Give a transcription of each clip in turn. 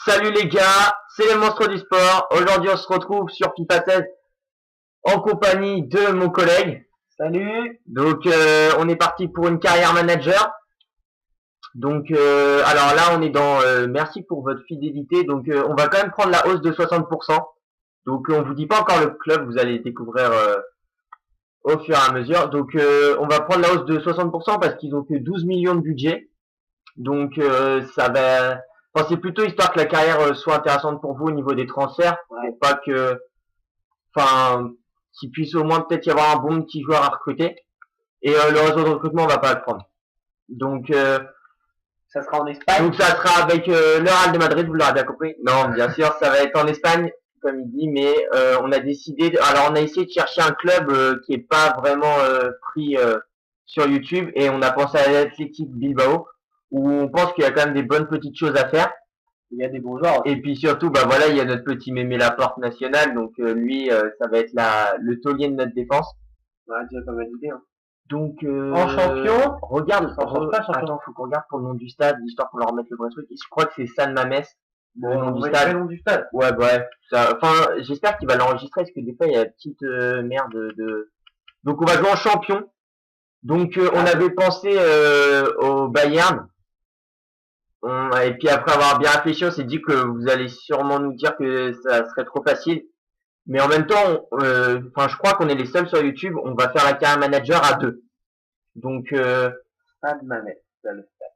Salut les gars, c'est les monstres du sport. Aujourd'hui on se retrouve sur FIFA 16 en compagnie de mon collègue. Salut. Donc on est parti pour une carrière manager. Donc alors là on est dans merci pour votre fidélité. Donc on va quand même prendre la hausse de 60%. Donc on vous dit pas encore le club, vous allez découvrir au fur et à mesure. Donc on va prendre la hausse de 60% parce qu'ils ont que 12 millions de budget. Donc ça va. Enfin, c'est plutôt histoire que la carrière soit intéressante pour vous au niveau des transferts, pour pas que, enfin, qu'il puisse au moins peut-être y avoir un bon petit joueur à recruter. Et le réseau de recrutement, on va pas le prendre. Donc, Ça sera en Espagne. donc ça sera avec le Real de Madrid, vous l'aurez bien compris. Non, bien sûr, ça va être en Espagne, comme il dit, mais on a décidé. Alors, on a essayé de chercher un club qui est pas vraiment pris sur YouTube, et on a pensé à l'Athletic Bilbao, où on pense qu'il y a quand même des bonnes petites choses à faire. Il y a des bons joueurs aussi. Et puis surtout, bah voilà, il y a notre petit Mémé Laporte national, donc lui, ça va être le taulier de notre défense. Ouais, déjà pas mal d'idées. Hein. Donc En champion, regarde, ça change pas champion. attends, faut qu'on regarde pour le nom du stade, histoire qu'on leur remette le vrai truc. Je crois que c'est San Mamés, le nom On du va stade. le nom du stade. Ouais, bref, ça, enfin, j'espère qu'il va l'enregistrer parce que des fois il y a la petite merde de. Donc on va jouer en champion. Donc on avait pensé au Bayern. Et puis après avoir bien réfléchi, on s'est dit que vous allez sûrement nous dire que ça serait trop facile. Mais en même temps, enfin, je crois qu'on est les seuls sur YouTube. On va faire la carrière manager à deux. Donc, Stade Mamet.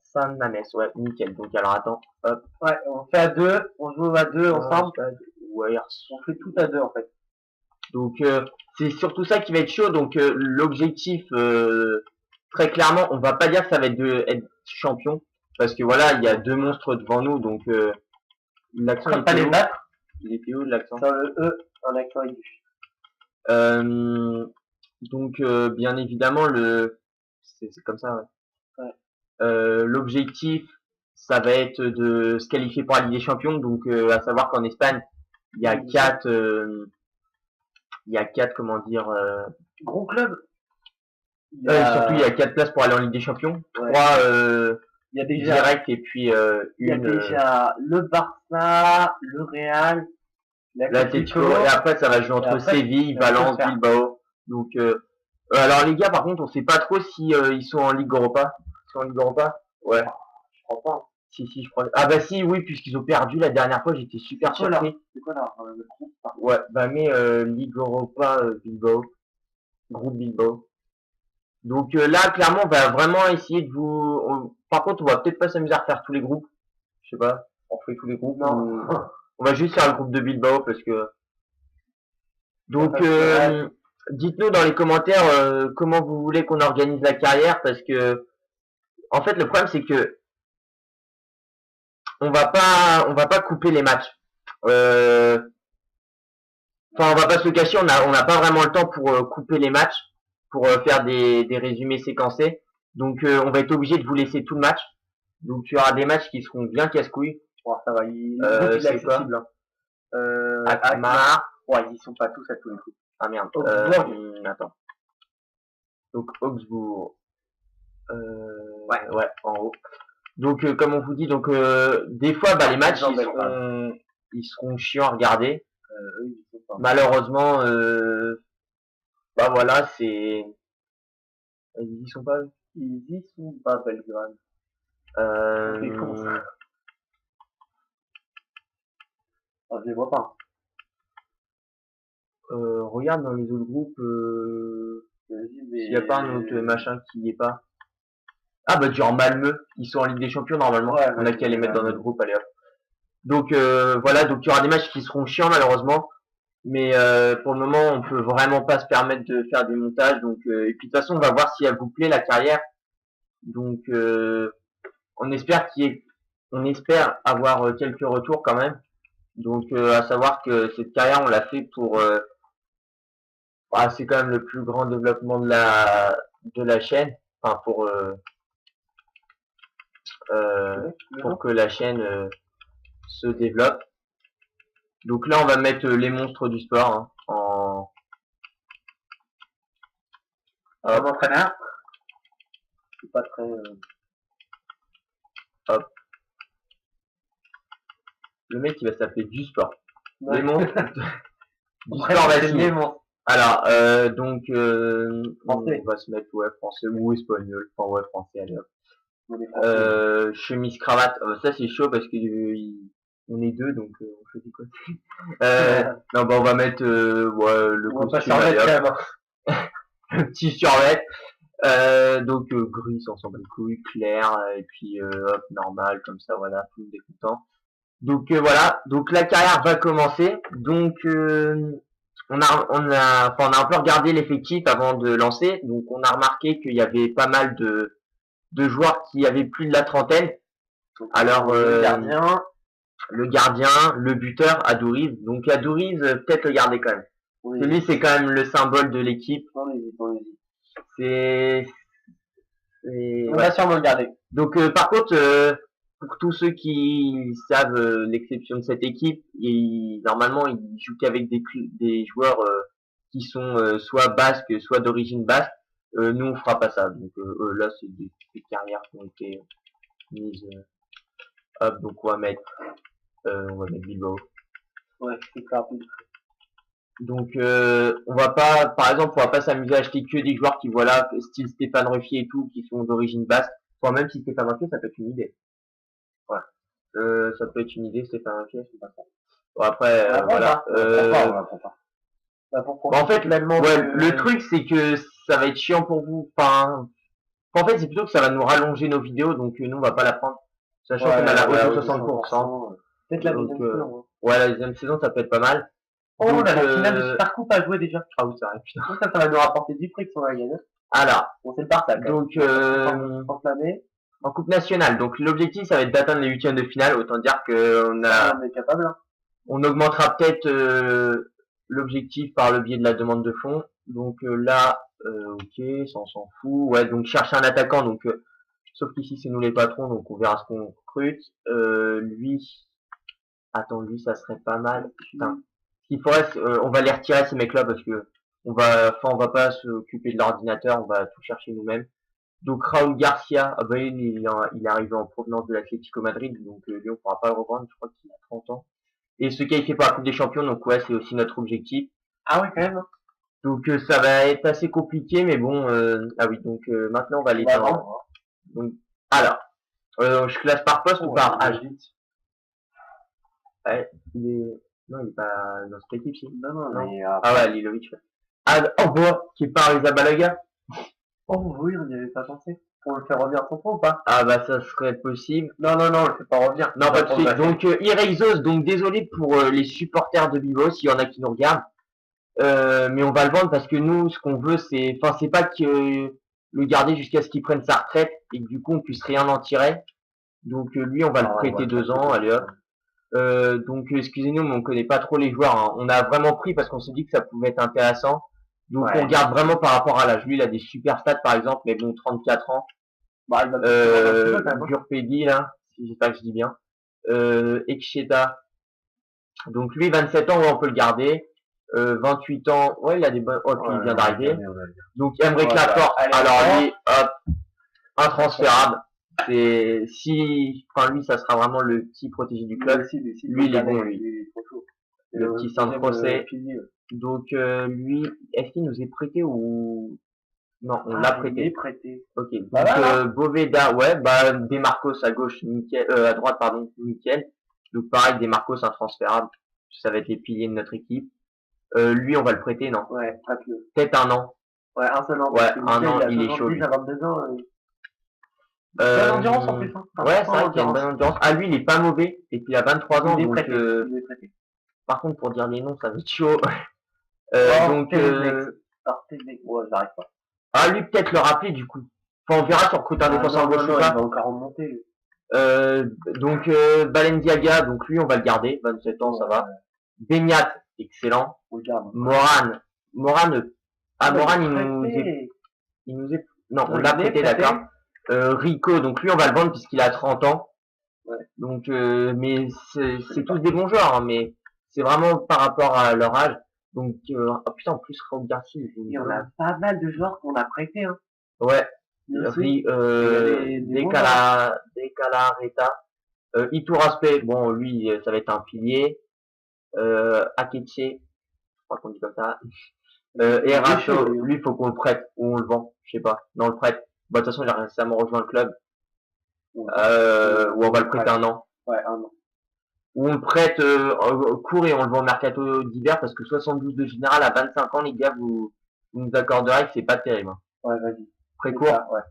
San Mames, ouais, nickel. Donc, alors attends, hop. Ouais, on fait à deux, on joue à deux ensemble. Ouais, On fait tout à deux en fait. donc, c'est surtout ça qui va être chaud. Donc, l'objectif, très clairement, on va pas dire que ça va être de être champion. Parce que voilà, il y a deux monstres devant nous. Donc, l'accent On va pas les battre. Il était où l'accent? Sur le E, en accent aigu. Donc, bien évidemment, c'est comme ça, ouais. Ouais. L'objectif, ça va être de se qualifier pour la Ligue des Champions. Donc, à savoir qu'en Espagne, il y a quatre, comment dire, Gros club. surtout il y a quatre places pour aller en Ligue des Champions. Ouais. Trois Il y a déjà, direct et puis il y a une déjà le Barça, le Real, l'Atlético. Et après, ça va jouer entre après, Séville, ça va Valence, se faire. Bilbao. Donc, alors les gars, par contre, on sait pas trop si ils sont en Ligue Europa. Ils sont en Ligue Europa? Ouais. Je crois pas. Si, je crois. Ah bah si, oui, puisqu'ils ont perdu la dernière fois, j'étais super surpris. C'est quoi là le groupe? Ouais, bah mais Ligue Europa Bilbao, groupe Bilbao. Donc là, clairement, on va vraiment essayer de vous. Par contre, on va peut-être pas s'amuser à refaire tous les groupes. Je sais pas, on fait tous les groupes. Non. On va juste faire le groupe de Bilbao parce que. Donc, dites-nous dans les commentaires comment vous voulez qu'on organise la carrière parce que, en fait, le problème c'est que on va pas couper les matchs. Enfin, on va pas se le cacher, on n'a pas vraiment le temps pour couper les matchs, pour faire des résumés séquencés. Donc, on va être obligé de vous laisser tout le match. Donc, il y aura des matchs qui seront bien casse-couilles. Bon, ça va, il est accessible. Akmar. Ouais, ils sont pas tous à tous les coups. Ah merde. Augsbourg. Attends. Donc, Augsbourg. Ouais, en haut. Donc, comme on vous dit, donc des fois, bah, les matchs, ils seront chiants à regarder. Malheureusement, bah voilà, c'est. Ils y sont pas. Ils y sont pas, Belgrade. C'est con ça. Ah, je les vois pas. Regarde dans les autres groupes, s'il n'y a pas un autre machin qui y est pas. Ah bah genre Malmö, ils sont en Ligue des Champions normalement. Ouais, on a qu'à les mettre dans notre groupe, allez hop. Donc voilà, donc il y aura des matchs qui seront chiants malheureusement. Mais pour le moment, on peut vraiment pas se permettre de faire des montages. Donc et puis de toute façon, on va voir si elle vous plaît la carrière. Donc on espère on espère avoir quelques retours quand même. Donc à savoir que cette carrière, on l'a fait pour c'est quand même le plus grand développement de la chaîne. Enfin pour que la chaîne se développe. Donc là, on va mettre les monstres du sport hein, en entraîneur. C'est pas très. Hop. Le mec, il va s'appeler du sport. Ouais. Lémon. Du Après, sport va c'est signer. Lémon. Alors, donc, Français. on va se mettre, ouais, français ou espagnol. Enfin, ouais, français, allez hop. On est français. Chemise, cravate. Ça, c'est chaud parce que on est deux, donc on choisit quoi. Non, bah, on va mettre ouais, le On va pas costume, s'en allez, remettre hop. quand même. Le petit survêt. Donc, gris, sans s'en bat les couilles, clair, et puis hop, normal, comme ça, voilà, tout le monde est content. Donc voilà, donc la carrière va commencer. Donc on a un peu regardé l'effectif avant de lancer. Donc on a remarqué qu'il y avait pas mal de joueurs qui avaient plus de la trentaine. Alors Le gardien. le gardien, le buteur, Adouriz. Donc Adouriz, peut-être le garder quand même. Oui. Lui c'est quand même le symbole de l'équipe. On hésite, on hésite. C'est On ouais. va sûrement le garder. Donc par contre, pour tous ceux qui savent l'exception de cette équipe, normalement ils jouent qu'avec des joueurs qui sont soit basques, soit d'origine basque. Nous on fera pas ça. Donc là c'est des carrières qui ont été mises. Hop, donc on va mettre Bilbao. Ouais, c'est clair. Donc on va pas, par exemple, on va pas s'amuser à acheter que des joueurs qui voilà style Stéphane Ruffier et tout, qui sont d'origine basque. Enfin même si Stéphane Ruffier, ça peut être une idée. Ouais. Ça peut être une idée, Stéphane Ruffier, c'est pas ça. Bon, après, voilà. Bah, Bon, en fait, le truc, c'est que ça va être chiant pour vous. Enfin, en fait, c'est plutôt que ça va nous rallonger nos vidéos, donc nous, on va pas la prendre. Sachant qu'on a la hausse de 60%. Peut-être la Donc, deuxième saison. ouais, la deuxième saison, ça peut être pas mal. Oh, Donc, on a la finale de Super Coupe à jouer déjà. Ah oui, c'est vrai, putain. Ça va nous rapporter du fric si on va gagner. Alors, Bon, c'est le Barça. donc, en en Coupe nationale. Donc, l'objectif, ça va être d'atteindre les huitièmes de finale. Autant dire que on est capable. Hein. On augmentera peut-être l'objectif par le biais de la demande de fonds. Donc là, ok, ça on s'en fout. Ouais, donc chercher un attaquant. Donc, sauf qu'ici c'est nous les patrons, donc on verra ce qu'on recrute. Lui, ça serait pas mal. Putain. Ce qu'il faudrait, on va les retirer ces mecs-là parce que on va pas s'occuper de l'ordinateur, on va tout chercher nous-mêmes. Donc Raúl Garcia, ah bah, il est arrivé en provenance de l'Atlético Madrid, donc lui on pourra pas le revendre, je crois qu'il a 30 ans. Et se qualifier pour la Coupe des Champions, donc ouais, c'est aussi notre objectif. Ah ouais, quand même. Donc ça va être assez compliqué, mais bon, ah oui, donc maintenant on va aller dans... Donc, alors, je classe par poste ou par âge? Ouais, non, il est pas dans cette équipe, si. Non. Mais, ah ouais, Lilovic. Ouais. Ah, qui est par Izabalaga. Oh oui, on n'y avait pas pensé. On le fait revenir son fond ou pas? Ah bah ça serait possible. Non, on le fait pas revenir. Non, pas de suite. Donc Ireizos, donc désolé pour les supporters de Bilbao, s'il y en a qui nous regardent. Mais on va le vendre parce que nous, ce qu'on veut, c'est pas que le garder jusqu'à ce qu'il prenne sa retraite et que du coup on puisse rien en tirer. Donc lui, on va le prêter 2 ans, allez hop. Donc excusez-nous, mais on connaît pas trop les joueurs. Hein. On a vraiment pris parce qu'on s'est dit que ça pouvait être intéressant. Donc on garde vraiment par rapport à l'âge. Lui, il a des super stats par exemple, mais bon, 34 ans. Bah, Gurpedi là, si j'espère que je dis bien. Ekcheta. Donc lui, 27 ans, ouais, on peut le garder. 28 ans, ouais, il a des bonnes. Oh, puis il vient d'arriver. Donc Emre Laporte. Alors lui, hop, intransférable. C'est enfin lui, ça sera vraiment le petit protégé du club. Lui, il est bon, lui. Le petit centre procès. Donc lui, est-ce qu'il nous est prêté ou non, on l'a prêté. Ok. Donc Boveda, ouais, bah Demarcos à gauche, nickel, à droite, pardon, nickel. Donc pareil, Demarcos intransférable. Ça va être les piliers de notre équipe. Lui, on va le prêter, non? Ouais, peut-être un an. Ouais, un seul an. Ouais, un an, il est chaud. Il a 22 ans. Bonne endurance en plus. Hein. Ouais, c'est vrai qu'il a une bonne endurance. Ah, lui, il est pas mauvais. Et puis il a 23 ans. Donc, par contre, pour dire les noms, ça va être chaud. Donc, ouais, j'arrive pas. Ah, lui, peut-être le rappeler, du coup. Enfin, on verra sur recrute un défenseur gauche ou pas. Il va encore remonter. Donc, Balendiaga, donc lui, on va le garder. 27 ans, ça va. Benyat, excellent. Moran, il nous est, non, on l'a prêté, d'accord. Rico, donc lui, on va le vendre puisqu'il a 30 ans. Ouais. Donc, mais c'est tous des bons joueurs, hein, mais c'est vraiment par rapport à leur âge. Donc, oh putain, en plus, Raúl Garcia. Il y en a pas mal de joueurs qu'on a prêtés, hein. Ouais. Decalareta. Itour Aspect, bon, lui, ça va être un pilier. Akeche, je crois qu'on dit comme ça. Et Racho, lui, faut qu'on le prête ou on le vend, je sais pas. Non, on le prête. Bah, de toute façon, il a récemment rejoint le club. Ou on va le prêter un an. Ouais, un an. Ou on le prête court et on le vend au mercato d'hiver parce que 72 de général à 25 ans, les gars, vous nous accorderez que c'est pas terrible. Hein. Ouais, vas-y. Très court. Ouais.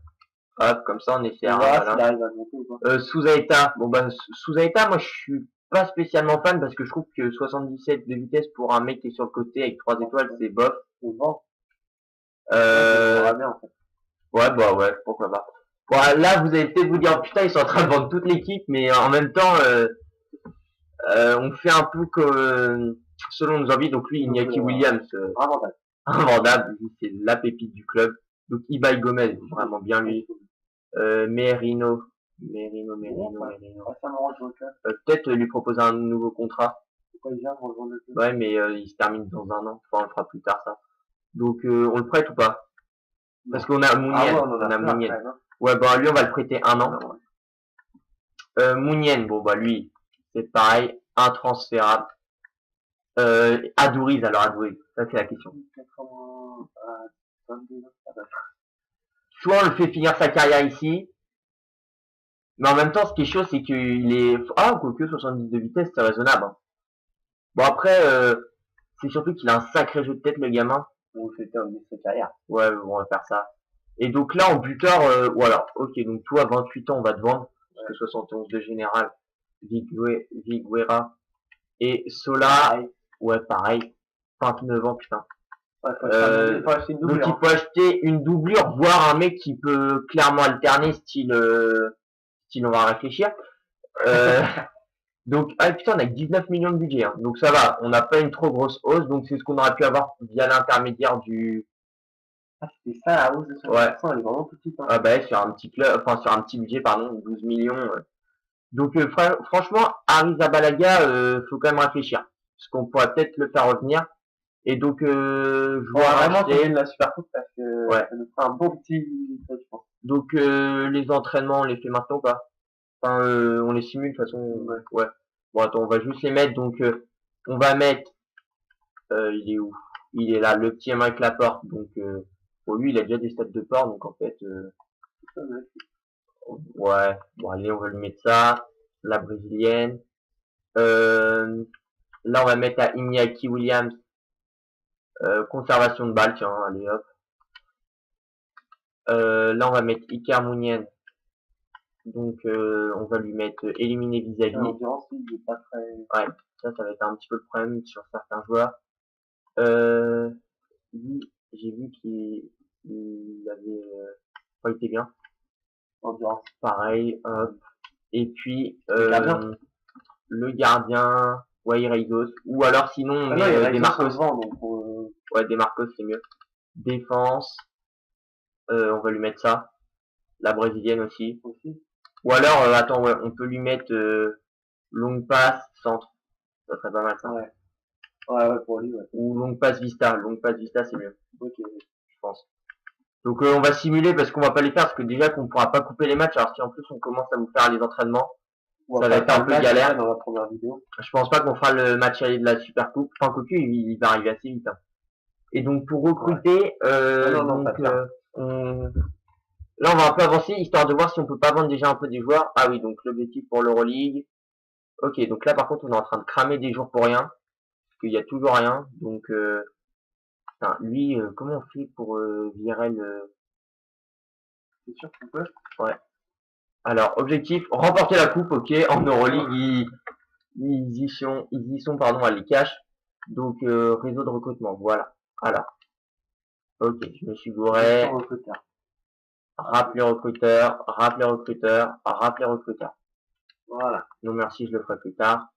Hop, comme ça, on essaie. Voilà. S'il arrive à monter ou pas. Souzaïta. Bon, bah, Souzaïta, moi, je suis pas spécialement fan parce que je trouve que 77 de vitesse pour un mec qui est sur le côté avec 3 étoiles, c'est bof. On le vend. Bien, en fait. Ouais, bah ouais, pourquoi pas. Bon, là, vous allez peut-être vous dire, putain, ils sont en train de vendre toute l'équipe, mais en même temps, on fait un peu comme selon nos envies. Donc lui, Iñaki Williams, invendable, c'est la pépite du club. Donc Ibai Gomez, vraiment bien lui. Merino. Peut-être lui proposer un nouveau contrat. Ouais, mais il se termine dans un an. Enfin, on le fera plus tard ça. Donc on le prête ou pas? Parce qu'on a Mounien. On a Mounien. Ouais, bah lui, on va le prêter un an. Mounien, bon bah lui, c'est pareil, intransférable. Adouriz, alors Adouriz, ça c'est la question. Soit on le fait finir sa carrière ici, mais en même temps, ce qui est chaud, c'est qu'il est... Ah, quoique 70 de vitesse, c'est raisonnable. Hein. Bon après, c'est surtout qu'il a un sacré jeu de tête, le gamin. On le fait terminer sa carrière. Ouais, on va faire ça. Et donc là, en buteur, voilà. Ok, donc toi, à 28 ans, on va te vendre. Parce que 71 de général, Viguera et Sola. Ouais, pareil. 29 ans, putain. Ouais, donc il faut acheter une doublure, voire un mec qui peut clairement alterner, style on va réfléchir. Donc, ah putain, on a 19 millions de budget, hein. Donc ça va, on n'a pas une trop grosse hausse, donc c'est ce qu'on aurait pu avoir via l'intermédiaire du... Ah, c'était ça la hausse de 50%, ouais. Elle est vraiment petite. Hein. Ah bah sur un petit club, enfin sur un petit budget, pardon, 12 millions. Donc franchement, Arrizabalaga, faut quand même réfléchir. Parce qu'on pourrait peut-être le faire revenir. Et donc, je vois vraiment qu'il de la super coupe parce que ouais. ça nous fera un bon petit, je pense. Donc, les entraînements, on les fait maintenant ou pas? Enfin, on les simule de toute façon. Ouais. Bon, attends, on va juste les mettre. Donc, on va mettre, il est où? Il est là, le petit avec la porte. Donc, pour lui, il a déjà des stats de port. Donc, en fait, ouais. Bon, allez, on va lui mettre ça. La brésilienne. Là, on va mettre à Iñaki Williams. Conservation de balle, tiens, allez hop. Là, on va mettre Iker Mounien. Donc, on va lui mettre éliminer vis-à-vis. Ouais, ça va être un petit peu le problème sur certains joueurs. Lui, j'ai vu qu'il avait... il était bien. Endurance. Pareil, hop. Et puis, le gardien, Reisos. Ou alors, sinon, on met des Marcos. Ouais, des Marcos, c'est mieux. Défense. On va lui mettre ça. La brésilienne aussi. Ou alors, attends, ouais, on peut lui mettre longue passe, centre. Ça serait pas mal ça. Ouais, pour lui, ouais. Ou longue passe vista. Longue passe vista, c'est mieux. Ok, je pense. Donc on va simuler parce qu'on va pas les faire parce que déjà qu'on pourra pas couper les matchs. Alors si en plus on commence à vous faire les entraînements, ça va être un peu galère. Dans la première vidéo. Je pense pas qu'on fera le match de la Super Coupe. Enfin, quoique, il va arriver assez vite. Hein. Et donc pour recruter, là on va un peu avancer histoire de voir si on peut pas vendre déjà un peu des joueurs. Ah oui, donc l'objectif pour l'Euroleague. Ok, donc là par contre on est en train de cramer des jours pour rien. Parce qu'il y a toujours rien. Donc putain, lui, comment on fait pour Virel C'est sûr qu'on peut. Ouais. Alors, objectif, remporter la coupe, ok, en Euroleague, ils y sont, pardon, à les cash. Donc, réseau de recrutement, voilà. Alors. Ok, je me suis gouré. Rappeler recruteur, rappeler recruteur, rappeler recruteur. Voilà. Non, merci, je le ferai plus tard.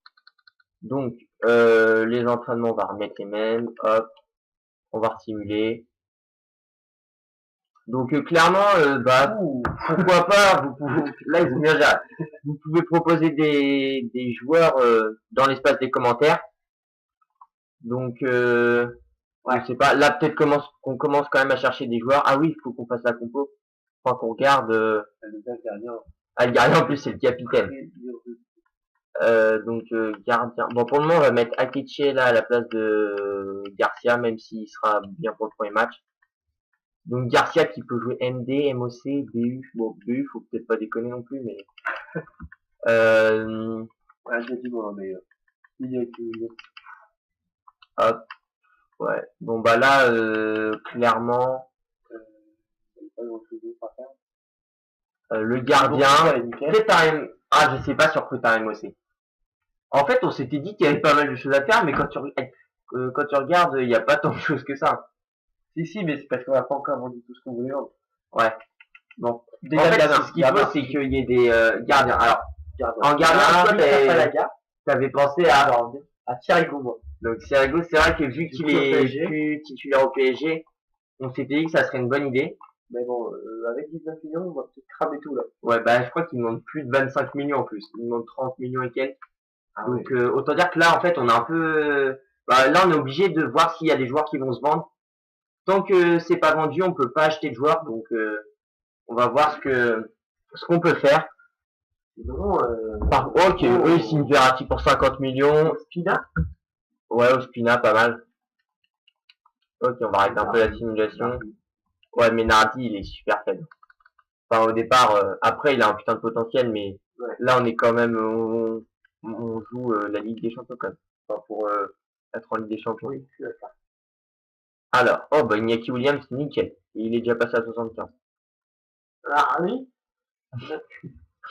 Donc, les entraînements, on va remettre les mêmes, hop. On va simuler. Donc clairement, pourquoi pas, vous pouvez, là ils ont bien déjà, vous pouvez proposer des joueurs dans l'espace des commentaires. Donc je sais pas, là peut-être qu'on commence quand même à chercher des joueurs. Ah oui, il faut qu'on fasse la compo. Enfin qu'on regarde. Le gardien en plus c'est le capitaine. Donc gardien. Bon, pour le moment, on va mettre Akeche là à la place de Garcia, même s'il sera bien pour le premier match. Donc Garcia qui peut jouer MD, MOC, BU. Bon, BU, faut peut-être pas déconner non plus, mais Ouais, j'ai dit mon meilleur. Il y a que hop, ouais. Bon bah là, clairement, pas grand-chose d'autre à faire. le gardien. Ouais, nickel. Peut-être ah, je sais pas sur quoi t'as MOC. En fait, on s'était dit qu'il y avait pas mal de choses à faire, mais quand tu regardes, il n'y a pas tant de choses que ça. Si, mais c'est parce qu'on a pas encore vendu tout ce qu'on voulait vendre. Ouais. Bon. Déjà, En fait, gardien, ce qu'il faut, c'est qu'il y ait des gardiens. Alors, gardien. en gardien, toi, t'avais pensé À Thierry moi. Donc, Sirigu, c'est vrai que vu qu'il Du coup, au est PSG. plus titulaire au PSG, on s'était dit que ça serait une bonne idée. Mais bon, avec 19 millions, on va peut-être cramer tout là. Ouais, bah, je crois qu'il demande plus de 25 millions en plus. Il demande 30 millions et quelques. Ah Donc, autant dire que là, en fait, on a un peu, bah, là, on est obligé de voir s'il y a des joueurs qui vont se vendre. Tant que c'est pas vendu, on peut pas acheter de joueurs. Donc, on va voir ce qu'on peut faire. Sinon, Ok, eux, ils signent Verratti pour 50 millions. Spina. Ouais, Ospina, pas mal. Ok, on va arrêter un peu la simulation. Ouais, mais Nardi, il est super faible. Enfin, au départ, après, il a un putain de potentiel, mais Ouais. là, on est quand même, on joue la Ligue des Champions quand même. Enfin, pour être en Ligue des Champions. Oui, c'est ça. Alors, oh, bah, Iñaki Williams, nickel. Il est déjà passé à 75. Ah oui.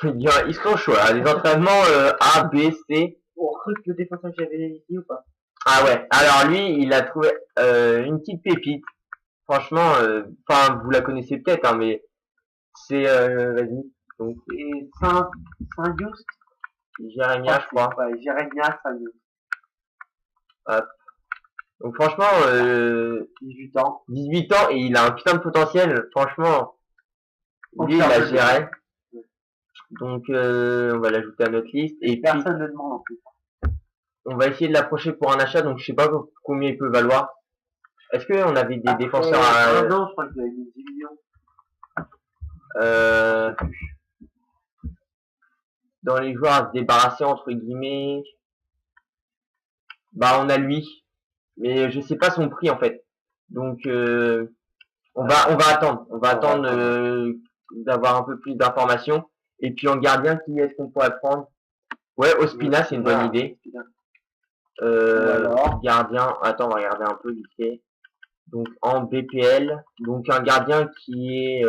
Ils sont chauds, hein. Les entraînements A, B, C. On recrute le défenseur que j'avais ici ou pas? Ah ouais, alors lui, il a trouvé une petite pépite. Franchement, enfin, vous la connaissez peut-être, hein, mais c'est, vas-y, donc, Et Saint-Just. Jérémia, je crois. Ouais, Jérémia Saint-Just. Hop. Donc franchement, 18 ans. 18 ans et il a un putain de potentiel. Franchement, lui, il Enfin, a je géré. Donc, on va l'ajouter à notre liste. Et puis, personne ne demande en plus. on va essayer de l'approcher pour un achat. Donc, je sais pas combien il peut valoir. Est-ce qu'on avait des défenseurs à... Non, je crois qu'il avait mis 10 millions. Dans les joueurs à se débarrasser, entre guillemets, bah, on a lui. Mais je sais pas son prix, en fait. Donc, on va attendre. On va attendre d'avoir un peu plus d'informations. Et puis, en gardien, qui est-ce qu'on pourrait prendre? Ouais, Ospina, c'est une bonne idée. Gardien, attends, on va regarder un peu vite fait. Donc, en BPL, donc un gardien qui est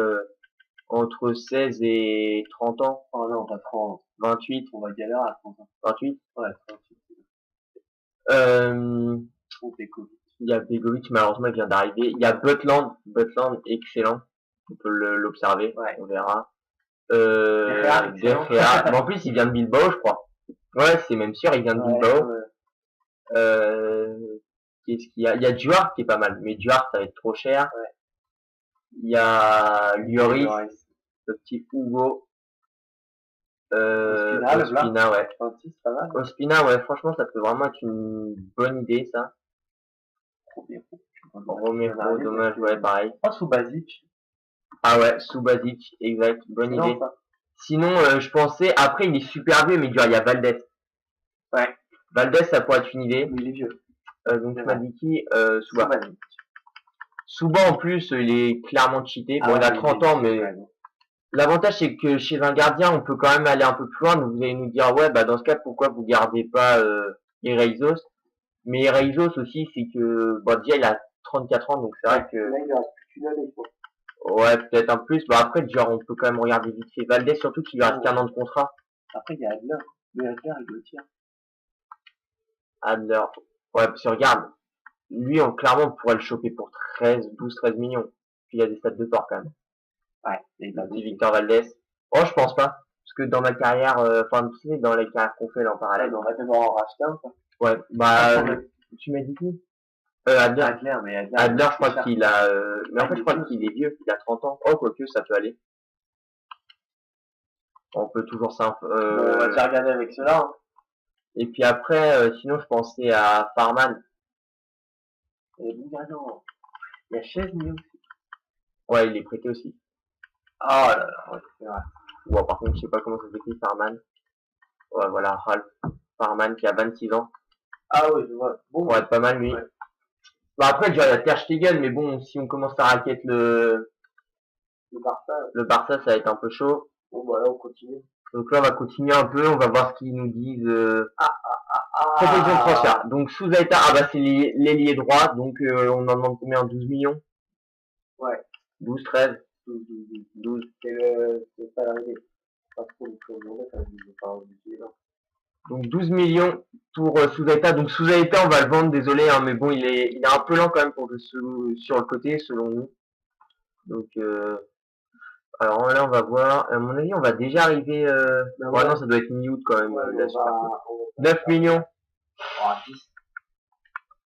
entre 16 et 30 ans. Oh non, pas 30. 28. On va galérer à 30 ans. 28. Ouais, 28. Il y a Begovic, malheureusement, il vient d'arriver. Il y a Butland, excellent. On peut l'observer, ouais. On verra. De Gea. Mais en plus, il vient de Bilbao, je crois. Ouais, c'est même sûr, il vient de Bilbao. Qu'est-ce qu'il y a? Il y a Duarte qui est pas mal, mais Duarte, ça va être trop cher. Ouais. Il y a Lloris, le petit Hugo. Ospina, ouais. 26, pas mal. Ospina, ouais, franchement, ça peut vraiment être une bonne idée, ça. Romero, dommage, ouais, pareil. Oh, Subasic. Ah ouais, Subasic, exact, bonne idée. Ça. Sinon, je pensais, après, il est super vieux, mais il y a Valdez. Ouais. Valdez, ça pourrait être une idée. Mais il est vieux. Donc, tu m'as dit qui? Subasic. Suba, en plus, il est clairement cheaté. Bon, il a 30 ans, mais l'avantage, c'est que chez un gardien, on peut quand même aller un peu plus loin. Donc, vous allez nous dire, ouais, bah, dans ce cas, pourquoi vous gardez pas Ereizos? Mais Ereizos aussi, c'est que, bon, déjà, il a 34 ans, donc c'est vrai que... Là, il reste plus qu'une année, quoi. Ouais, peut-être un plus. Bah, après, genre, on peut quand même regarder vite fait Valdez, surtout qu'il lui reste qu'un an de contrat. Après, il y a Adler. Mais Adler, il doit tirer. Adler. Ouais, parce que regarde. Lui, clairement, on pourrait le choper pour 13 millions. Puis il y a des stades de port, quand même. Ouais. Et le petit Victor Valdez. Oh, je pense pas. Parce que dans ma carrière, enfin, tu sais, dans les carrières qu'on fait là en parallèle. On va devoir en racheter un, quoi. Ouais, bah, tu m'as dit qui? Adler, mais Adler, je crois qu'il a, mais en fait, je crois qu'il est vieux, il a 30 ans. Oh, quoique, ça peut aller. On peut toujours ça, on va déjà regarder avec cela, hein. Et puis après, sinon, je pensais à Farman. Et bon, non. Il y a 16 millions aussi. Ouais, il est prêté aussi. Oh là là, ouais, c'est vrai. Bon, par contre, je sais pas comment ça s'écrit, Farman. Ouais, voilà, Ralph Farman qui a 26 ans. Ah oui, je vois. Bon, Pour être pas mal, lui. ouais. Bah après, déjà, il y a Ter Stegen, mais bon, si on commence à raquette Le Barça, le Barça, ça va être un peu chaud. bon, voilà, on continue. Donc là, on va continuer un peu, on va voir ce qu'ils nous disent. Proposition de Ah, transfert. Donc, Souzaïta, ah bah, c'est l'ailier droit, donc on en demande combien? 12 millions? ouais, 12, 13? 12. C'est pas l'arrivée. Pas trop le tour de ça, je vais pas obliger, là. Donc 12 millions pour Souzaïta. Donc Souzaïta, on va le vendre, désolé, hein, mais bon, il est un peu lent quand même pour sur le côté, selon nous. Donc, alors là, on va voir. À mon avis, on va déjà arriver. Ben Ouais, ouais. non, ça doit être mi-août quand même. Ouais, Là, on super cool. va 9 millions, oh, 10.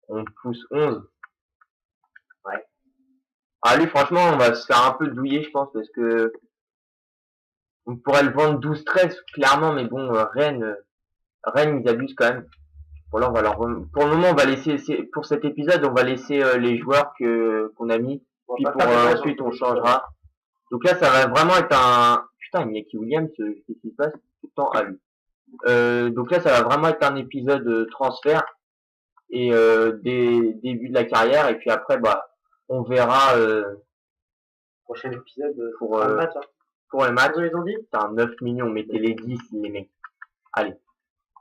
on pousse 11. Ouais. Ah, lui, franchement, on va se faire un peu douiller, je pense, parce que on pourrait le vendre 12-13, clairement, mais bon, Rennes, ils abusent quand même. Bon, là, on va pour le moment, on va laisser, pour cet épisode, on va laisser les joueurs qu'on a mis. On Puis va pour pas faire de match ensuite, dans on tous les changera. Donc là, ça va vraiment être un... Putain, Iñaki Williams, qu'est-ce qui se passe tout le temps à lui. Donc là, ça va vraiment être un épisode transfert et des débuts de la carrière. Et puis après, bah, on verra prochain épisode pour, le match. Hein. pour les matchs. Vous les ont dit Putain, 9 millions, mettez les 10, les mecs. Allez.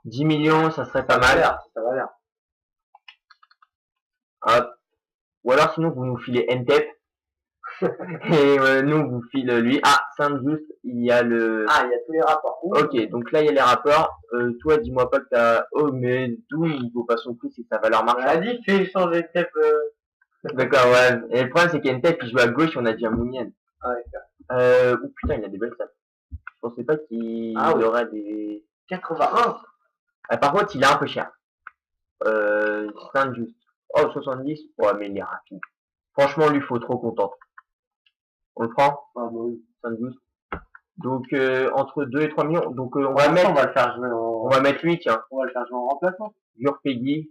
10 millions, ça serait pas Ça va mal. l'air, ça va l'air. Hop. Ou alors sinon, vous nous filez Ntep. Et nous, on vous file lui. Ah, Saint-Just, il y a le... Ah, il y a tous les rapports. Ouh. Ok, donc là, il y a les rapports. Toi, dis-moi pas que t'as... Oh, mais d'où il vaut pas son prix, c'est sa valeur On a marchande. dit que tu changer de tête. D'accord, ouais. Et le problème, c'est qu'il y a une tête qui joue à gauche, on a déjà Mounienne. Ah, ouais. Oh putain, il a des belles stats. Je pensais pas qu'il Ah oui. aurait des... 81. Ah, par contre, il est un peu cher. Saint-Just. Oh, 70. Ouais, mais il est rapide. Franchement, lui, faut trop content. On le prend? Ah, bah oui. Saint-Just. Donc, entre 2 et 3 millions. Donc, on va va le faire jouer on va mettre lui, tiens. On va le faire jouer en remplaçant. Gurpegui.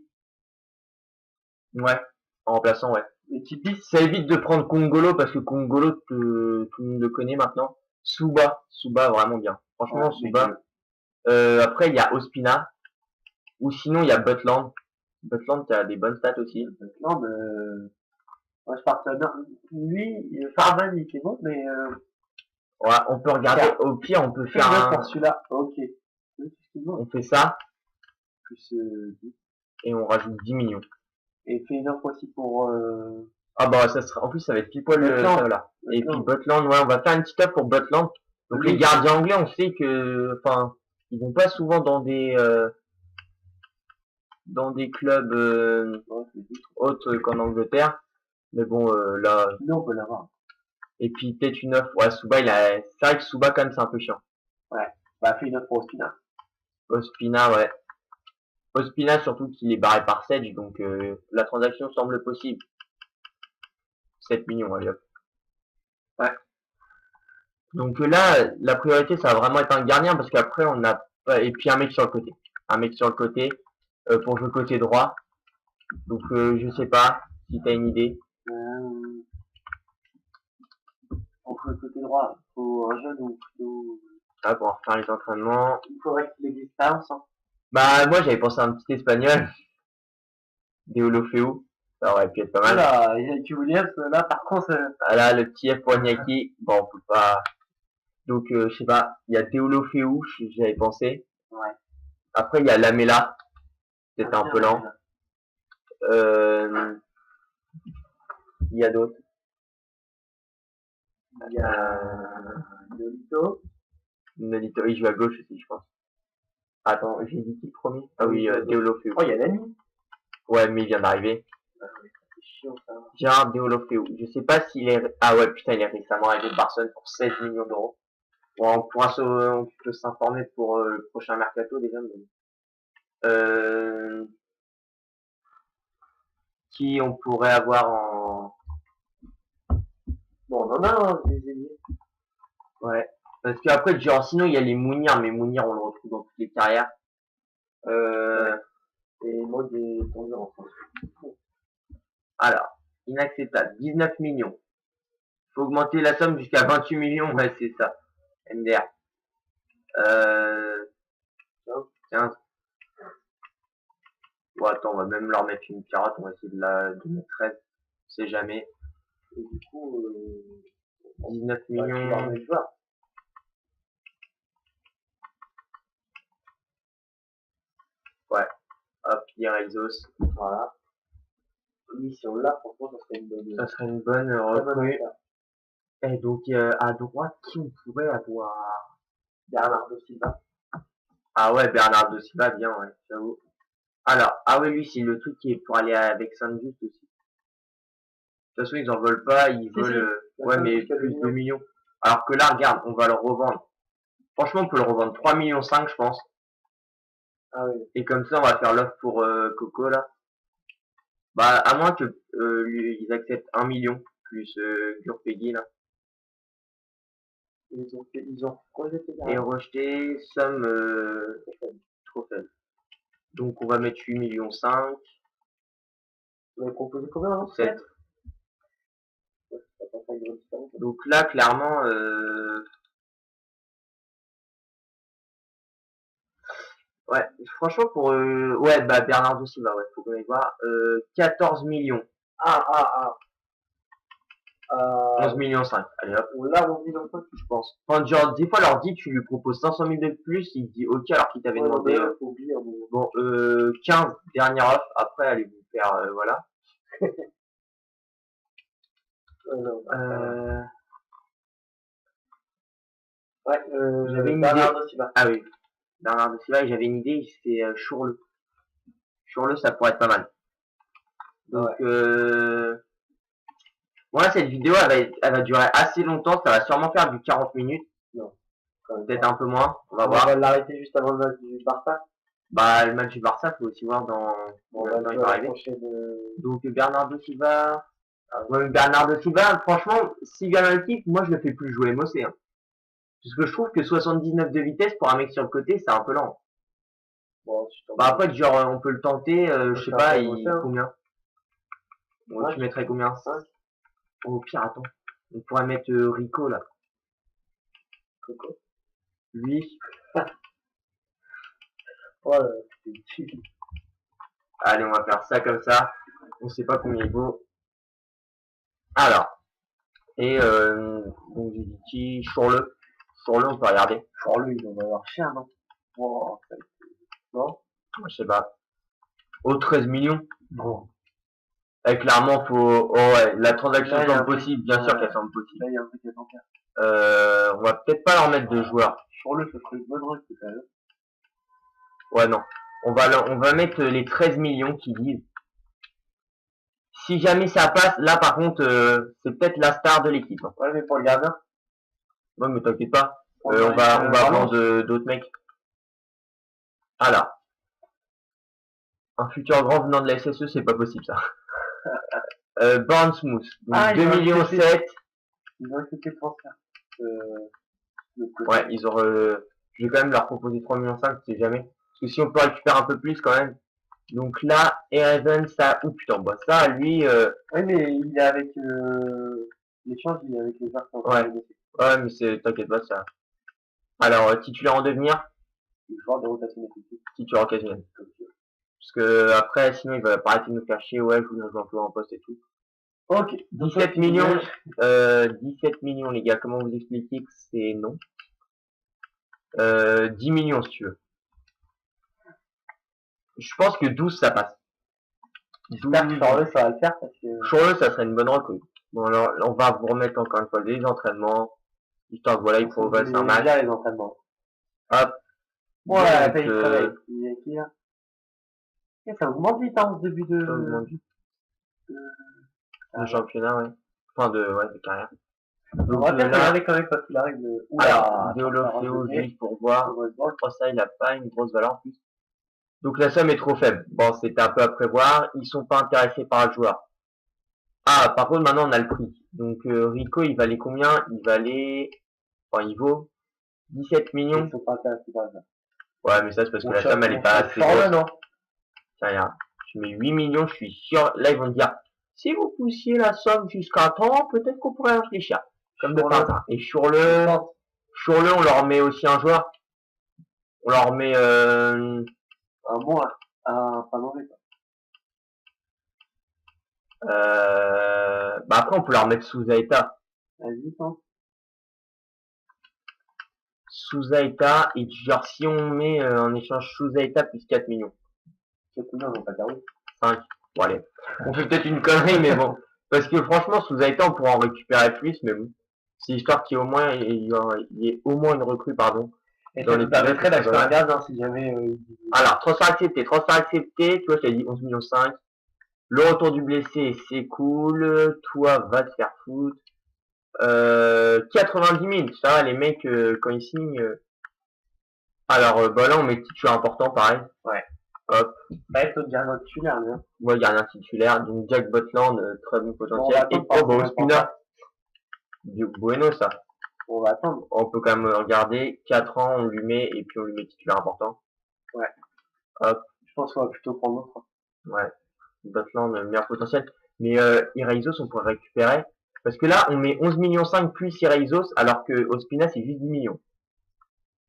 Ouais. En remplaçant, ouais. Et Tipeee. Ça évite de prendre Kongolo parce que Kongolo, tout le monde le connaît maintenant. Suba, vraiment bien. Franchement, Ouais, Suba. Après, il y a Ospina. Ou sinon, il y a Butland. Butland qui a des bonnes stats aussi. Non, mais moi je partirais bien. Lui, Farman, il était bon, mais Ouais, on peut regarder. Au pire, on peut c'est faire bien pour celui-là. Ok. on fait ça Plus, et on rajoute 10 millions. et fait une offre aussi pour Ah bah ça sera. En plus, ça va être pile poil Butland. ça là. Et puis Butland. Butland, ouais, on va faire une petite offre pour Butland. Donc Oui. les gardiens anglais, on sait que, enfin, ils vont pas souvent dans des clubs autres qu'en Angleterre. Mais bon, là. Sinon, on peut l'avoir. Et puis peut-être une offre. Ouais, Suba, c'est vrai que Suba quand même c'est un peu chiant. Ouais. Bah, fait une offre pour Ospina. Ospina, ouais. Ospina surtout qu'il est barré par Sedge, donc la transaction semble possible. 7 millions, allez hop. Ouais. Donc là, la priorité, ça va vraiment être un gardien parce qu'après on a et puis un mec sur le côté. Un mec sur le côté pour jouer côté droit. Donc je sais pas si t'as une idée. On fait le côté droit. Il faut un jeune ou plutôt. Ah, pour faire les entraînements. Il faudrait qu'il ait de l'expérience. Hein. Bah moi j'avais pensé à un petit espagnol. Deulofeu. Ça aurait pu être pas mal. Voilà, Iñaki Williams, là par contre. Ah là, le petit F pour Iñaki. Bon, on peut pas. Donc je sais pas. Il y a Deulofeu, j'avais pensé. Ouais. Après il y a Lamela. C'était un peu lent. Il y a d'autres. Il y a Nolito. Nolito, il joue à gauche aussi, je pense. Attends, j'ai dit qui le premier? Ah oui, Deulofeu. Oh, il y a Nani. Ouais, mais il vient d'arriver. C'est chiant ça. Gérard Deulofeu. Je sais pas s'il est... Ah ouais, putain, il est récemment arrivé de Barcelone pour 16 millions d'euros. Bon, on peut s'informer pour le prochain mercato déjà, mais... Qui on pourrait avoir en... Bon, on en a, hein, des ailiers. Ouais. Parce qu'après, genre, sinon, il y a les Mounir, mais Mounir, on le retrouve dans toutes les carrières. Et moi, des tendus en France. Alors, inacceptable. 19 millions. Faut augmenter la somme jusqu'à 28 millions, ouais, c'est ça. MDR. 15. Bon, attends, on va même leur mettre une carotte, on va essayer de mettre 13. On sait jamais. Et du coup, 19 tu leur millions. mets le joueur. Ouais. Hop, Irelzos. Voilà. Lui, si on l'a, franchement, ça serait une bonne. Ça serait une bonne très bonne recrue. affaire. Et donc, à droite, qui on pourrait avoir? Bernardo Silva. Ah ouais, Bernardo Silva, bien, ouais, j'avoue. Alors, ah oui, lui, c'est le truc qui est pour aller avec Saint-Just aussi. De toute façon, ils en veulent pas, ils Si, veulent, si. ouais, mais plus de 2 millions. Alors que là, regarde, on va le revendre. Franchement, on peut le revendre 3 millions 5, je pense. Ah oui. Et comme ça, on va faire l'offre pour Coco, là. Bah, à moins que ils acceptent 1 million, plus Gurpegui, là. Ils ont rejeté Et rejeté, somme trop faible. Donc, on va mettre 8 millions 5. Vous avez proposé combien avant 7. Ouais, ça va pas faire une grande différence. Donc là, clairement, ouais, franchement, pour, ouais, bah, Bernardo Silva, ouais, faut qu'on aille voir, 14 millions. Ah. 11 millions 5. Allez, hop, On l'a remis dans le poste. je pense. Enfin, genre, des fois, leur dit, tu lui proposes 500 000 de plus, il dit ok, alors qu'il t'avait Ouais, demandé, non, faut oublier, hein, bon. bon, 15, dernière offre, après, allez vous faire, voilà. Non, Euh, ouais, j'avais une Bernardo idée. Silva. Ah oui, Bernardo Silva, et j'avais une idée, c'est Chourle. Chourle, ça pourrait être pas mal. Donc, ouais, cette vidéo, elle va durer assez longtemps, ça va sûrement faire du 40 minutes. Non, quand même Peut-être pas. un peu moins, on va On voir. va l'arrêter juste avant le match du Barça. Bah, le match du Barça, faut aussi voir dans Bon, on combien va de temps il jouer va à la arriver. prochaine. Donc, Bernardo Silva. Ouais, Bernardo Silva, franchement, s'il vient dans l'équipe, moi je le fais plus jouer Mossé. Hein. Parce que je trouve que 79 de vitesse pour un mec sur le côté, c'est un peu lent. Bon, tu t'en Bah, après, genre, on peut le tenter, je sais faire pas, un Mossé, hein. combien. Bon, Ouais, tu mettrais combien? 5. Au pire, attends. On pourrait mettre Rico là. Coco. Lui. Ouais, c'est utile. Allez, on va faire ça comme ça. On sait pas combien il vaut. Alors. Et donc j'ai dit qui? Chourle. Chourle, on peut regarder. Genre lui, il va avoir cher, non? Oh, non? Je sais pas. Oh, 13 millions. Bon. Clairement, faut. Oh ouais, la transaction Là, il y a un semble truc- possible, bien sûr ouais. qu'elle semble possible. Là, il y a un truc à t'en faire. On va peut-être pas leur mettre de joueurs. Sur le, ça serait une bonne recrue, quand même. Ouais, non. On va mettre les 13 millions qui disent. Si jamais ça passe, là par contre, c'est peut-être la star de l'équipe. Hein. Ouais, mais pour le gardien. Ouais, mais t'inquiète pas. On On va Ramos. vendre d'autres mecs. Alors. Un futur grand venant de la SSE, c'est pas possible ça. Bournemouth, donc 2 millions 7. Ils ont accepté le transfert. Ouais, ils ont. Je vais quand même leur proposer 3 millions 5, si jamais. Parce que si on peut récupérer un peu plus quand même. Donc là, Ereven, ça. Ouh putain, bah ça, lui. Oui, mais il est avec l'échange, il est avec les joueurs qui ont Ouais. Ouais, mais c'est. T'inquiète pas, ça. Alors, titulaire en devenir. Le joueur de rotation effective. Titulaire occasionnel. Parce que après, sinon, il va pas arrêter de nous faire chier. Ouais, je voulais jouer un peu en poste et tout. Ok. 17 millions. 17 millions, les gars. Comment vous expliquer que c'est non? 10 millions, si tu veux. Je pense que 12, ça passe. J'espère que Charles, ça va le faire parce que. Chourle, ça serait une bonne recrue. Bon, alors, on va vous remettre encore une fois les entraînements. Histoire que voilà, il progresse un match. Déjà les entraînements. Hop. Ouais, Donc, ça y est, travaille. Il est qui là? Ça augmente vite hein, ce début de. Le championnat, ouais. Enfin, de carrière. On va bien regarder quand même quand il arrive le. Alors, Deolofeo, juste pour voir. Je crois ça, il a pas une grosse valeur en plus. Donc la somme est trop faible. Bon, c'était un peu à prévoir. Ils sont pas intéressés par le joueur. Ah, par contre, maintenant, on a le prix. Donc, Rico, il valait combien? Il valait... Enfin, il vaut 17 millions. Ils sont pas intéressés par ça. Ouais, mais ça, c'est parce que la somme, elle est pas assez grosse. Non. Tiens, regarde. Tu mets 8 millions, je suis sûr. Là, ils vont te dire, si vous poussiez la somme jusqu'à temps, peut-être qu'on pourrait réfléchir. Comme de par hasard. Et sur le, on leur met aussi un joueur. On leur met Un bon, un pas mauvais, quoi. bah après on peut leur mettre Souzaïta. Vas-y, tente. Souzaïta, et genre si on met en échange Souzaïta plus 4 millions. C'est combien, on va pas terminer. 5. Bon allez. On fait peut-être une connerie, mais bon. Parce que franchement, Souzaïta, on pourra en récupérer plus, mais bon. C'est histoire qu'il y ait au moins, il y ait au moins une recrue, pardon. Et Dans ça les nous permettrait pilotes, d'acheter un gardien si jamais Alors, transfert accepté, tu vois, je t'ai dit 11 millions 5. Le retour du blessé, c'est cool. Toi, va te faire foutre. 90 000, ça va, les mecs, quand ils signent. Alors, bah là, on met titulaire important, pareil. Ouais. Hop. Bah, être notre gardien titulaire, bien. Moi, gardien titulaire. Donc, Jack Butland, très bon potentiel. Bon, Et Bobo Ospina. Du bueno, ça. On va attendre. On peut quand même regarder. 4 ans, on lui met, et puis on lui met titulaire important. Ouais. Hop. Je pense qu'on va plutôt prendre l'autre. Ouais. Butland, meilleur potentiel. Mais Iraizos, on pourrait récupérer. Parce que là, on met 11 millions 5 plus Iraizos, alors que Ospina, c'est juste 10 millions.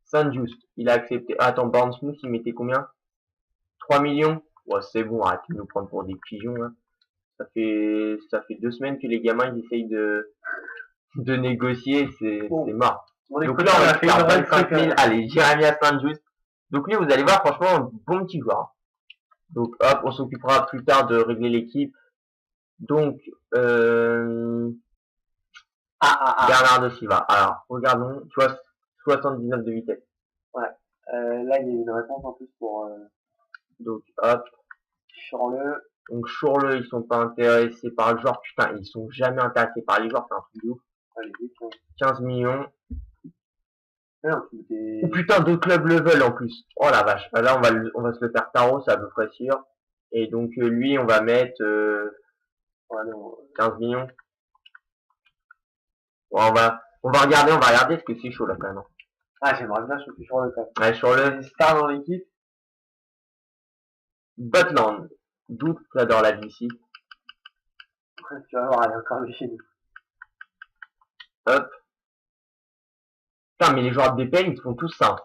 Saint Just, il a accepté. Ah, attends, Barnesmouth, il mettait combien? 3 millions? Ouais, c'est bon, arrêtez de nous prendre pour des pigeons, hein. Ça fait 2 semaines que les gamins, ils essayent de négocier, c'est mort. Donc là, on va faire 25 000. Allez, Jérémia Saint Just. Donc lui, vous allez voir, franchement, un bon petit joueur. Donc hop, on s'occupera plus tard de régler l'équipe. Donc, Bernardo Silva. Alors, regardons, tu vois, 79 de vitesse. Ouais. Là, il y a une réponse en plus pour Donc, hop. Chorleux. Donc, Chorleux, ils sont pas intéressés par le joueur. Putain, ils sont jamais intéressés par les joueurs, c'est un truc de ouf. Allez, 15 millions. Non, Oh putain, 2 clubs le veulent en plus. Oh la vache. Là, on va se le faire tarot, c'est à peu près sûr. Et donc, lui, on va mettre 15 millions. Bon, on va regarder parce que c'est chaud là quand même. Ah, j'aimerais bien choper Chorleux quand même. Ouais, Chorleux. Star dans l'équipe. Butland. D'où j'adore la vie ici. Tu vas voir, elle est encore de chez nous. Hop. Putain, mais les joueurs de DPL, ils font tous ça.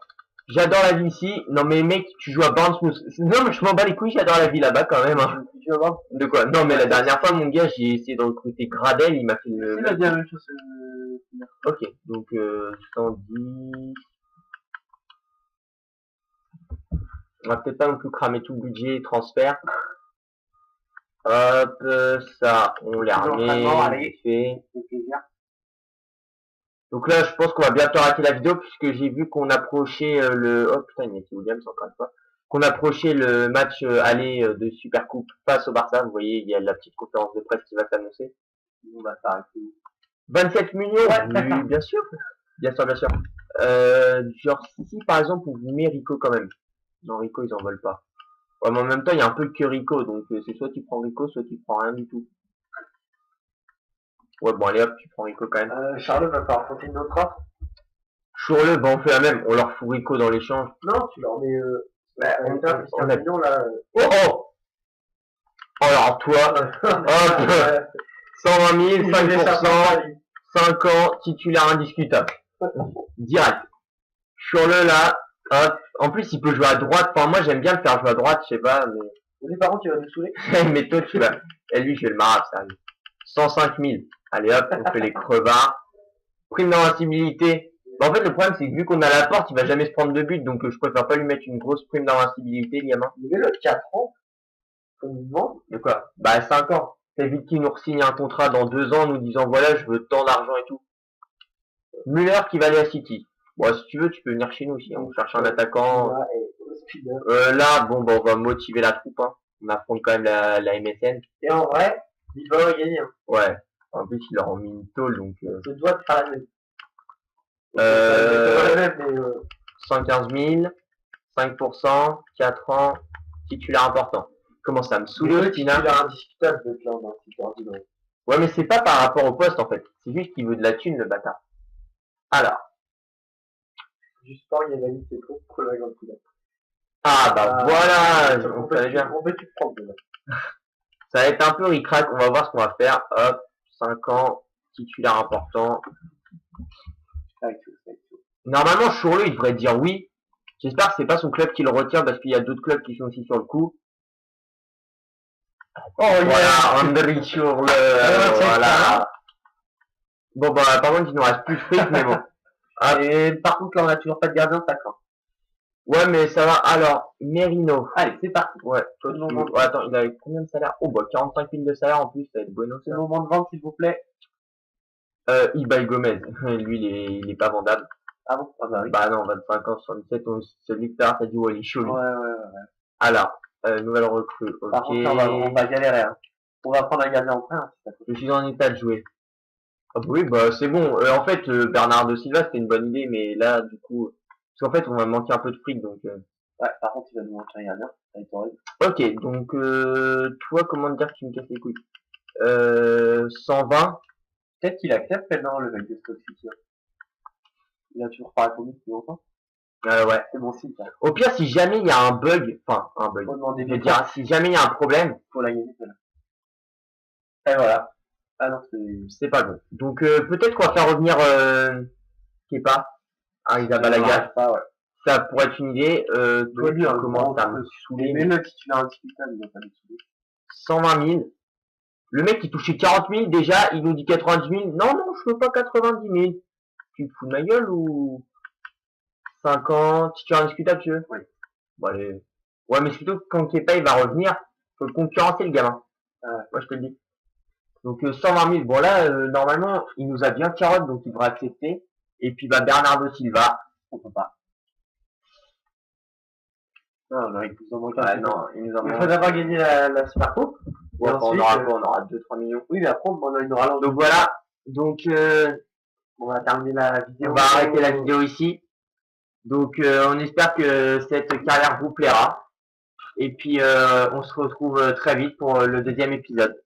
J'adore la vie ici. Non, mais mec, tu joues à Barnesmouth. Non, mais je m'en bats les couilles, j'adore la vie là-bas quand même. Hein. Tu vas voir. De quoi? Non, mais la dernière fois, mon gars, j'ai essayé de recruter Gradel, il m'a fait le... Il a dit la même chose. Ok, donc 110... On va peut-être pas non plus cramer tout le budget transfert. Hop, ça, on les remet. Fait. Donc là, je pense qu'on va bientôt arrêter la vidéo puisque j'ai vu qu'on approchait le... Oh putain, il y a Williams encore une fois. Qu'on approchait le match aller de Supercoupe face au Barça. Vous voyez, il y a la petite conférence de presse qui va s'annoncer. On va s'arrêter. 27 millions, oui, bien sûr. Bien sûr, bien sûr. Genre, si par exemple, on vous met Rico quand même. Non, Rico, ils en veulent pas. Ouais, mais en même temps, il y a un peu que Rico, donc c'est soit tu prends Rico, soit tu prends rien du tout. Ouais, bon, allez hop, tu prends Rico quand même. Charles va falloir compter une autre offre. Chourle, bah on fait la même, on leur fout Rico dans l'échange. Non, tu leur mets... on a millions là. Oh oh. Alors toi, hop, 120 000, 5%, 5 ans, titulaire indiscutable. Direct. Chourle là, hop. En plus, il peut jouer à droite. Enfin, moi, j'aime bien le faire jouer à droite, je sais pas, mais... Lui, par contre, il va nous saouler. Mais toi, tu vas... Et lui, je vais le marrer, ça arrive. 105 000. Allez hop, on fait les crevards. Prime d'invincibilité. Bah, en fait, le problème, c'est que vu qu'on a la porte, il va jamais se prendre de but, donc je préfère pas lui mettre une grosse prime d'invincibilité, le gamin. Il est le 4 ans. Comme il demande. De quoi? Bah, 5 ans. C'est vite qu'il nous signe un contrat dans 2 ans, nous disant voilà, je veux tant d'argent et tout. Müller qui va aller à City. Bon, si tu veux, tu peux venir chez nous aussi. On cherche un attaquant. Là, bon, bah, on va motiver la troupe. Hein. On affronte quand même la MSN. Et en vrai, il va gagner. Hein. Ouais. En plus, il leur a mis une tôle, donc... Je dois te faire la même. 115 000, 5%, 4 ans, titulaire important. Comment ça me saoule, Ospina? Titulaire indiscutable de Clan, hein, ouais, mais c'est pas par rapport au poste, en fait. C'est juste qu'il veut de la thune, le bâtard. Alors. Juste pas, il y a la liste, c'est trop pour la grande couleur. Ah, bah voilà, on savait bien. On peut tout prendre, Ça va être un peu ric-rac, on va voir ce qu'on va faire. Hop, 5 ans, titulaire important. Normalement, Chourleux, il devrait dire oui. J'espère que c'est pas son club qui le retient parce qu'il y a d'autres clubs qui sont aussi sur le coup. Oh, Voilà, Andri sur le... c'est voilà. Bon, bah, par contre, il nous reste plus de fric, mais bon. Ah, Et par contre, là, on a toujours pas de gardien, ça craint. ouais, mais ça va. Alors, Merino. Allez, c'est parti. Ouais, toi, C'est le tu... moment de- ouais, attends, il a combien de salaire? Oh, bah, 45 000 de salaire en plus, ça va être bueno, C'est ça. le moment de vendre, s'il vous plaît. Ibai Gomez. Lui, il est pas vendable. Ah bon? Ah bah oui. Bah non, 25 ans, 77, celui que t'as dit, ouais, il est chaud, lui. Ouais. Alors, nouvelle recrue, ok. Par contre, là, on va galérer, hein. On va prendre un gardien en prêt, hein, si ça coûte. Je suis en état de jouer. Ah bah oui, bah c'est bon. En fait, Bernardo Silva, c'était une bonne idée, mais là, du coup... Parce qu'en fait, on va manquer un peu de fric, donc... Ouais, par contre, il va nous manquer un gardien. Ça va être horrible. Ok, donc, toi, comment te dire que tu me casses les couilles 120. Peut-être qu'il accepte maintenant le mec de Stock City. Hein. Il a toujours pas répondu depuis longtemps. Ouais. C'est bon signe, ça. Au pire, si jamais il y a un bug, enfin, un bug, Faut demander je veux des dire, si jamais il y a un problème, pour la gagner, celle-là. Et voilà. Ah non, c'est... c'est pas bon. Donc, peut-être qu'on va faire revenir, Kepa, Arrizabalaga. pas, ouais. Ça pourrait être une idée. Toi, Lui, tu un commences grand à me peu. saouler. Mais le titulaire indiscutable, il va pas me saouler. 120 000. Le mec qui touchait 40 000 déjà, il nous dit 90 000. Non, je veux pas 90 000. Tu te fous de ma gueule ou 50? Si tu es indiscutable, tu veux? Oui. Bon, allez. Ouais, mais surtout quand Kepa il va revenir, faut le concurrencer le gamin. Moi je te le dis. Donc 120 000. Bon là, normalement, il nous a bien carotte, donc il devra accepter. Et puis bah Bernardo Silva, on peut pas. Non, il nous en manque un. Ouais, non, il nous en Il manque. faut d'abord gagner la Super Coupe. Ouais, Et on ensuite, aura quoi? On aura 2-3 millions. Oui, mais après, on aura l'envie. Donc voilà. Donc On va terminer la vidéo. on va arrêter la vidéo ici. Donc on espère que cette carrière vous plaira. Et puis on se retrouve très vite pour le deuxième épisode.